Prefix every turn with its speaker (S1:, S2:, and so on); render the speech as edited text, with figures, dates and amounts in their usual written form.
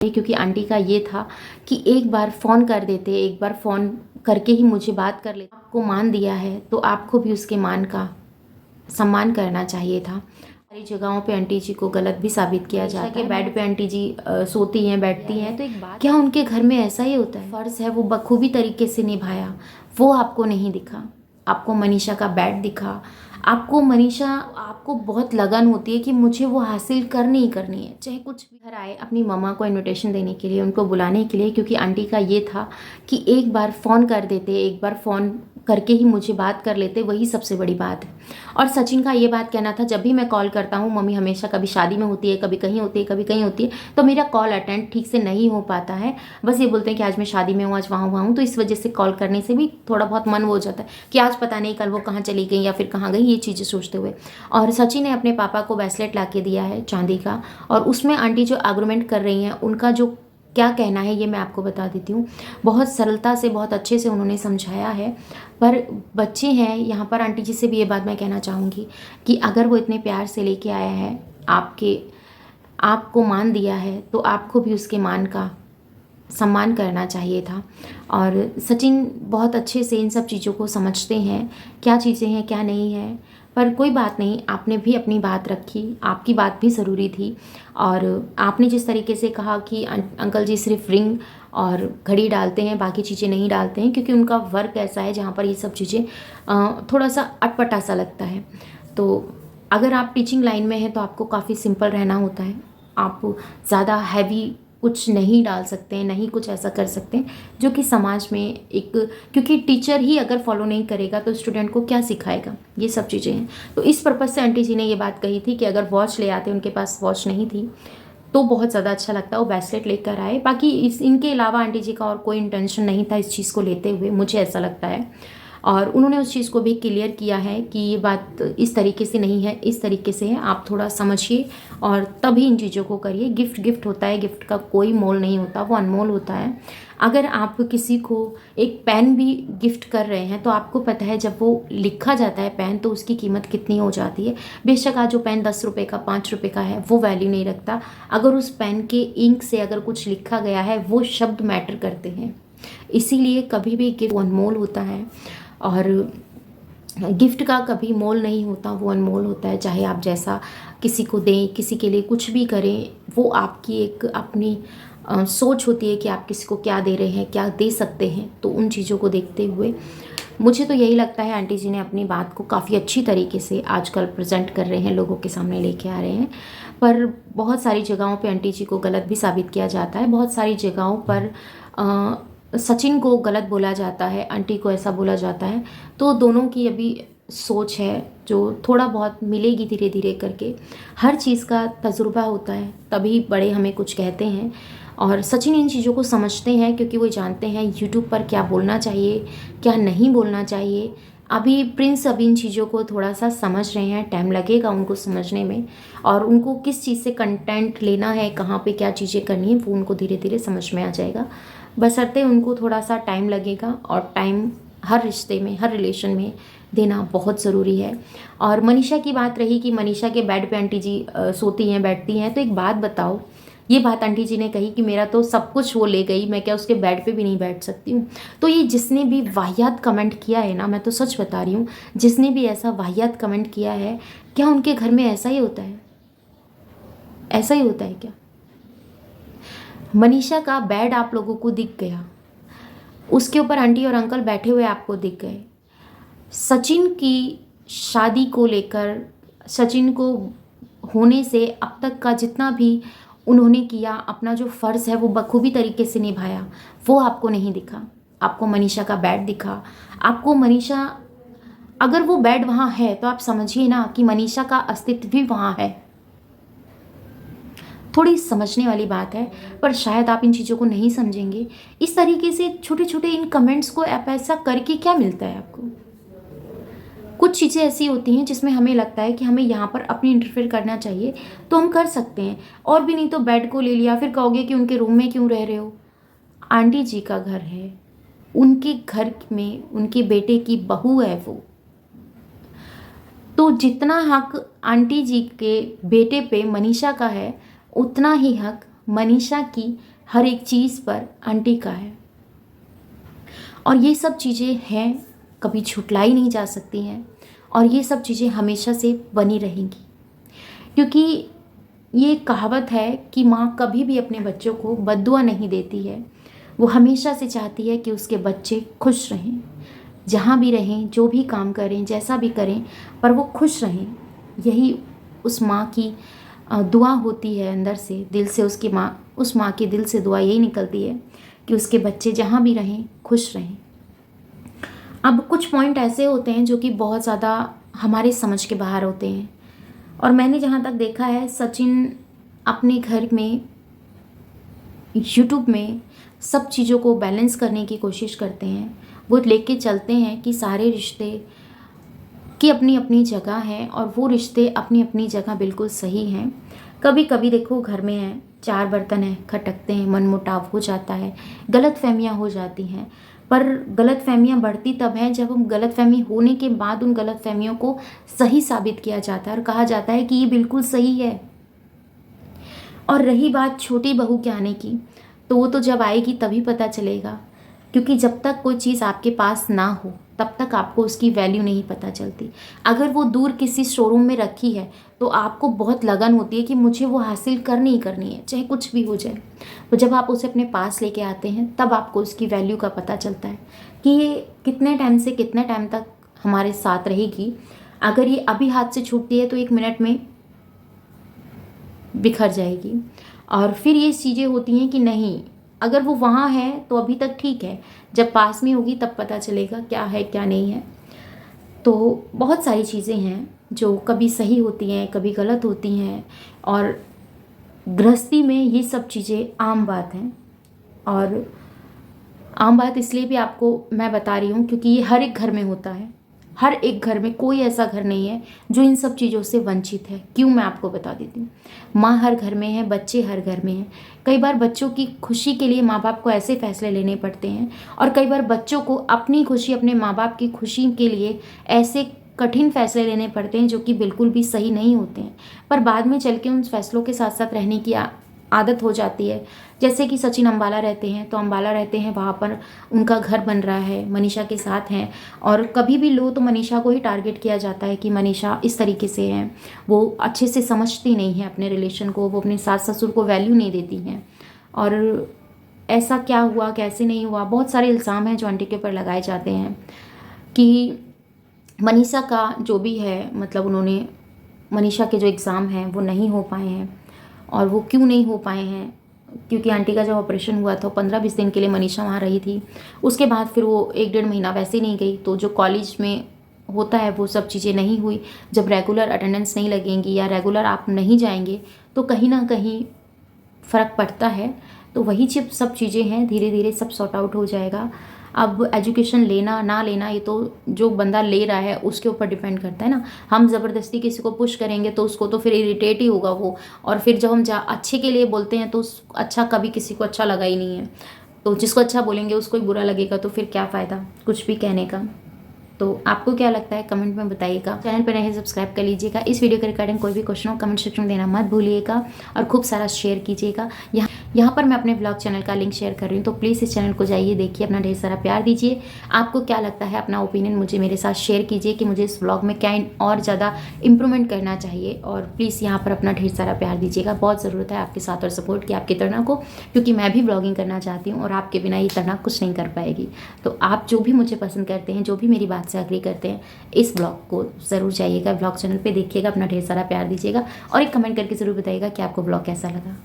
S1: क्योंकि आंटी का ये था कि एक बार फ़ोन कर देते, एक बार फ़ोन करके ही मुझे बात कर लेते। आपको मान दिया है तो आपको भी उसके मान का सम्मान करना चाहिए था। सारी जगहों पे आंटी जी को गलत भी साबित किया जाता है। के बेड पे आंटी जी सोती हैं, बैठती हैं, तो एक बात, क्या उनके घर में ऐसा ही होता है? फ़र्ज़ है वो बखूबी तरीके से निभाया, वो आपको नहीं दिखा। आपको मनीषा का बेड दिखा, आपको बहुत लगन होती है कि मुझे वो हासिल करनी ही करनी है, चाहे कुछ भी। घर आए अपनी मम्मा को इनविटेशन देने के लिए, उनको बुलाने के लिए, क्योंकि आंटी का ये था कि एक बार फ़ोन कर देते, एक बार फ़ोन करके ही मुझे बात कर लेते, वही सबसे बड़ी बात है। और सचिन का ये बात कहना था, जब भी मैं कॉल करता हूँ, मम्मी हमेशा कभी शादी में होती है, कभी कहीं होती है, कभी कहीं होती है, तो मेरा कॉल अटेंड ठीक से नहीं हो पाता है। बस ये बोलते हैं कि आज मैं शादी में हूँ, आज वहाँ हूँ, तो इस वजह से कॉल करने से भी थोड़ा बहुत मन वो हो जाता है कि आज पता नहीं कल वो कहाँ चली गई या फिर कहाँ गई, ये चीज़ें सोचते हुए। और सचिन ने अपने पापा को ब्रेसलेट ला के दिया है चांदी का, और उसमें आंटी जो आर्गूमेंट कर रही हैं, उनका जो क्या कहना है ये मैं आपको बता देती हूँ। बहुत सरलता से, बहुत अच्छे से उन्होंने समझाया है। पर बच्चे हैं यहाँ पर, आंटी जी से भी ये बात मैं कहना चाहूँगी कि अगर वो इतने प्यार से लेके आया है, आपको मान दिया है, तो आपको भी उसके मान का सम्मान करना चाहिए था। और सचिन बहुत अच्छे से इन सब चीज़ों को समझते हैं, क्या चीज़ें हैं क्या नहीं है। पर कोई बात नहीं, आपने भी अपनी बात रखी, आपकी बात भी ज़रूरी थी। और आपने जिस तरीके से कहा कि अंकल जी सिर्फ रिंग और घड़ी डालते हैं, बाकी चीज़ें नहीं डालते हैं, क्योंकि उनका वर्क ऐसा है जहाँ पर ये सब चीज़ें थोड़ा सा अटपटा सा लगता है। तो अगर आप टीचिंग लाइन में हैं तो आपको काफ़ी सिंपल रहना होता है। आप ज़्यादा हैवी कुछ नहीं डाल सकते हैं, नहीं कुछ ऐसा कर सकते हैं जो कि समाज में एक, क्योंकि टीचर ही अगर फॉलो नहीं करेगा तो स्टूडेंट को क्या सिखाएगा, ये सब चीज़ें हैं। तो इस पर्पज़ से आंटी जी ने ये बात कही थी कि अगर वॉच ले आते, उनके पास वॉच नहीं थी, तो बहुत ज़्यादा अच्छा लगता, वो ब्रेसलेट लेकर आए। बाकी इनके अलावा आंटी जी का और कोई इंटेंशन नहीं था इस चीज़ को लेते हुए, मुझे ऐसा लगता है। और उन्होंने उस चीज़ को भी क्लियर किया है कि ये बात इस तरीके से नहीं है, इस तरीके से है, आप थोड़ा समझिए और तभी इन चीज़ों को करिए। गिफ्ट गिफ्ट होता है, गिफ्ट का कोई मोल नहीं होता, वो अनमोल होता है। अगर आप किसी को एक पेन भी गिफ्ट कर रहे हैं तो आपको पता है जब वो लिखा जाता है पेन तो उसकी कीमत कितनी हो जाती है। बेशक आज जो पेन 10 रुपये का, 5 रुपये का है, वो वैल्यू नहीं रखता। अगर उस पेन के इंक से अगर कुछ लिखा गया है, वो शब्द मैटर करते हैं। इसीलिए कभी भी गिफ्ट अनमोल होता है, और गिफ्ट का कभी मोल नहीं होता, वो अनमोल होता है। चाहे आप जैसा किसी को दें, किसी के लिए कुछ भी करें, वो आपकी एक अपनी सोच होती है कि आप किसी को क्या दे रहे हैं, क्या दे सकते हैं। तो उन चीज़ों को देखते हुए मुझे तो यही लगता है आंटी जी ने अपनी बात को काफ़ी अच्छी तरीके से आजकल प्रेजेंट कर रहे हैं, लोगों के सामने लेके आ रहे हैं। पर बहुत सारी जगहों पे आंटी जी को गलत भी साबित किया जाता है, बहुत सारी जगहों पर सचिन को गलत बोला जाता है, आंटी को ऐसा बोला जाता है। तो दोनों की अभी सोच है जो थोड़ा बहुत मिलेगी धीरे धीरे करके। हर चीज़ का तजुर्बा होता है, तभी बड़े हमें कुछ कहते हैं। और सचिन इन चीज़ों को समझते हैं, क्योंकि वो जानते हैं यूट्यूब पर क्या बोलना चाहिए, क्या नहीं बोलना चाहिए। अभी प्रिंस अभी इन चीज़ों को थोड़ा सा समझ रहे हैं, टाइम लगेगा उनको समझने में, और उनको किस चीज़ से कंटेंट लेना है, कहाँ पे क्या चीज़ें करनी है, वो उनको धीरे धीरे समझ में आ जाएगा। बशर्ते उनको थोड़ा सा टाइम लगेगा, और टाइम हर रिश्ते में, हर रिलेशन में देना बहुत ज़रूरी है। और मनीषा की बात रही कि मनीषा के बेड पे आंटी जी सोती हैं, बैठती हैं, तो एक बात बताओ, ये बात आंटी जी ने कही कि मेरा तो सब कुछ वो ले गई, मैं क्या उसके बेड पे भी नहीं बैठ सकती हूँ। तो ये जिसने भी वाहियात कमेंट किया है ना, मैं तो सच बता रही हूँ, जिसने भी ऐसा वाहियात कमेंट किया है, क्या उनके घर में ऐसा ही होता है? ऐसा ही होता है क्या? मनीषा का बेड आप लोगों को दिख गया, उसके ऊपर आंटी और अंकल बैठे हुए आपको दिख गए। सचिन की शादी को लेकर, सचिन को होने से अब तक का जितना भी उन्होंने किया, अपना जो फ़र्ज़ है वो बखूबी तरीके से निभाया, वो आपको नहीं दिखा। आपको मनीषा का बेड दिखा। आपको मनीषा, अगर वो बेड वहाँ है तो आप समझिए ना कि मनीषा का अस्तित्व भी वहाँ है। थोड़ी समझने वाली बात है, पर शायद आप इन चीज़ों को नहीं समझेंगे। इस तरीके से छोटे छोटे इन कमेंट्स को आप ऐसा करके क्या मिलता है आपको? कुछ चीज़ें ऐसी होती हैं जिसमें हमें लगता है कि हमें यहाँ पर अपनी इंटरफेयर करना चाहिए, तो हम कर सकते हैं। और भी नहीं तो बेड को ले लिया, फिर कहोगे कि उनके रूम में क्यों रह रहे हो? आंटी जी का घर है, उनके घर में उनके बेटे की बहू है वो। तो जितना हक आंटी जी के बेटे पे मनीषा का है, उतना ही हक मनीषा की हर एक चीज़ पर आंटी का है। और ये सब चीज़ें हैं, कभी छुटलाई नहीं जा सकती हैं, और ये सब चीज़ें हमेशा से बनी रहेंगी। क्योंकि ये कहावत है कि माँ कभी भी अपने बच्चों को बद्दुआ नहीं देती है, वो हमेशा से चाहती है कि उसके बच्चे खुश रहें, जहाँ भी रहें, जो भी काम करें, जैसा भी करें, पर वो खुश रहें। यही उस माँ की दुआ होती है, अंदर से, दिल से उस माँ के दिल से दुआ यही निकलती है कि उसके बच्चे जहाँ भी रहें खुश रहें। अब कुछ पॉइंट ऐसे होते हैं जो कि बहुत ज़्यादा हमारे समझ के बाहर होते हैं, और मैंने जहाँ तक देखा है, सचिन अपने घर में, यूट्यूब में सब चीज़ों को बैलेंस करने की कोशिश करते हैं। वो लेके चलते हैं कि सारे रिश्ते की अपनी अपनी जगह है, और वो रिश्ते अपनी अपनी जगह बिल्कुल सही हैं। कभी कभी देखो, घर में है, 4 बर्तन हैं, खटकते हैं, मनमुटाव हो जाता है, गलतफहमियाँ हो जाती हैं। पर गलतफहमियाँ बढ़ती तब हैं जब हम गलतफहमी होने के बाद उन गलतफहमियों को सही साबित किया जाता है और कहा जाता है कि ये बिल्कुल सही है। और रही बात छोटी बहू के आने की, तो वो तो जब आएगी तभी पता चलेगा, क्योंकि जब तक कोई चीज़ आपके पास ना हो तब तक आपको उसकी वैल्यू नहीं पता चलती। अगर वो दूर किसी शोरूम में रखी है तो आपको बहुत लगन होती है कि मुझे वो हासिल करनी ही करनी है, चाहे कुछ भी हो जाए। तो जब आप उसे अपने पास लेके आते हैं तब आपको उसकी वैल्यू का पता चलता है कि ये कितने टाइम से कितने टाइम तक हमारे साथ रहेगी। अगर ये अभी हाथ से छूटती है तो 1 मिनट में बिखर जाएगी। और फिर ये चीज़ें होती हैं कि नहीं, अगर वो वहाँ है तो अभी तक ठीक है, जब पास में होगी तब पता चलेगा क्या है क्या नहीं है। तो बहुत सारी चीज़ें हैं जो कभी सही होती हैं, कभी गलत होती हैं, और गृहस्थी में ये सब चीज़ें आम बात हैं। और आम बात इसलिए भी आपको मैं बता रही हूँ क्योंकि ये हर एक घर में होता है। हर एक घर में, कोई ऐसा घर नहीं है जो इन सब चीज़ों से वंचित है। क्यों, मैं आपको बता देती हूँ। माँ हर घर में है, बच्चे हर घर में हैं। कई बार बच्चों की खुशी के लिए माँ बाप को ऐसे फैसले लेने पड़ते हैं, और कई बार बच्चों को अपनी खुशी, अपने माँ बाप की खुशी के लिए ऐसे कठिन फैसले लेने पड़ते हैं जो कि बिल्कुल भी सही नहीं होते हैं, पर बाद में चल के उन फैसलों के साथ साथ रहने की आदत हो जाती है। जैसे कि सचिन अम्बाला रहते हैं, तो अम्बाला रहते हैं, वहाँ पर उनका घर बन रहा है, मनीषा के साथ हैं, और कभी भी लो तो मनीषा को ही टारगेट किया जाता है कि मनीषा इस तरीके से है, वो अच्छे से समझती नहीं है अपने रिलेशन को, वो अपने सास ससुर को वैल्यू नहीं देती हैं, और ऐसा क्या हुआ, कैसे नहीं हुआ, बहुत सारे इल्ज़ाम हैं जो आंटी के ऊपर लगाए जाते हैं कि मनीषा का जो भी है, मतलब उन्होंने, मनीषा के जो एग्ज़ाम हैं वो नहीं हो पाए हैं। और वो क्यों नहीं हो पाए हैं, क्योंकि आंटी का जब ऑपरेशन हुआ था 15-20 दिन के लिए मनीषा वहाँ रही थी। उसके बाद फिर वो 1-1.5 महीना वैसे ही नहीं गई, तो जो कॉलेज में होता है वो सब चीज़ें नहीं हुई। जब रेगुलर अटेंडेंस नहीं लगेंगी या रेगुलर आप नहीं जाएंगे तो कहीं ना कहीं फ़र्क पड़ता है। तो वही सब चीज़ें हैं, धीरे धीरे सब सॉर्ट आउट हो जाएगा। अब एजुकेशन लेना ना लेना ये तो जो बंदा ले रहा है उसके ऊपर डिपेंड करता है ना। हम ज़बरदस्ती किसी को पुश करेंगे तो उसको तो फिर इरिटेट ही होगा वो, और फिर जब हम अच्छे के लिए बोलते हैं तो अच्छा कभी किसी को अच्छा लगा ही नहीं है। तो जिसको अच्छा बोलेंगे उसको ही बुरा लगेगा, तो फिर क्या फ़ायदा कुछ भी कहने का। तो आपको क्या लगता है कमेंट में बताइएगा। चैनल पर नए सब्सक्राइब कर लीजिएगा। इस वीडियो के रिगार्डिंग कोई भी क्वेश्चन हो कमेंट सेक्शन में देना मत भूलिएगा, और खूब सारा शेयर कीजिएगा। यहाँ पर मैं अपने ब्लॉग चैनल का लिंक शेयर कर रही हूँ, तो प्लीज़ इस चैनल को जाइए, देखिए, अपना ढेर सारा प्यार दीजिए। आपको क्या लगता है, अपना ओपिनियन मुझे मेरे साथ शेयर कीजिए कि मुझे इस ब्लॉग में क्या और ज़्यादा इम्प्रूवमेंट करना चाहिए, और प्लीज़ यहाँ पर अपना ढेर सारा प्यार दीजिएगा। बहुत ज़रूरत है आपके साथ और सपोर्ट की, आपकी तरह को, क्योंकि मैं भी ब्लॉगिंग करना चाहती हूँ और आपके बिना ये तरह कुछ नहीं कर पाएगी। तो आप जो भी मुझे पसंद करते हैं, जो भी मेरी बात से एग्री करते हैं, इस ब्लॉग को ज़रूर जाइएगा, ब्लॉग चैनल पे देखिएगा, अपना ढेर सारा प्यार दीजिएगा, और एक कमेंट करके ज़रूर बताइएगा कि आपको ब्लॉग कैसा लगा।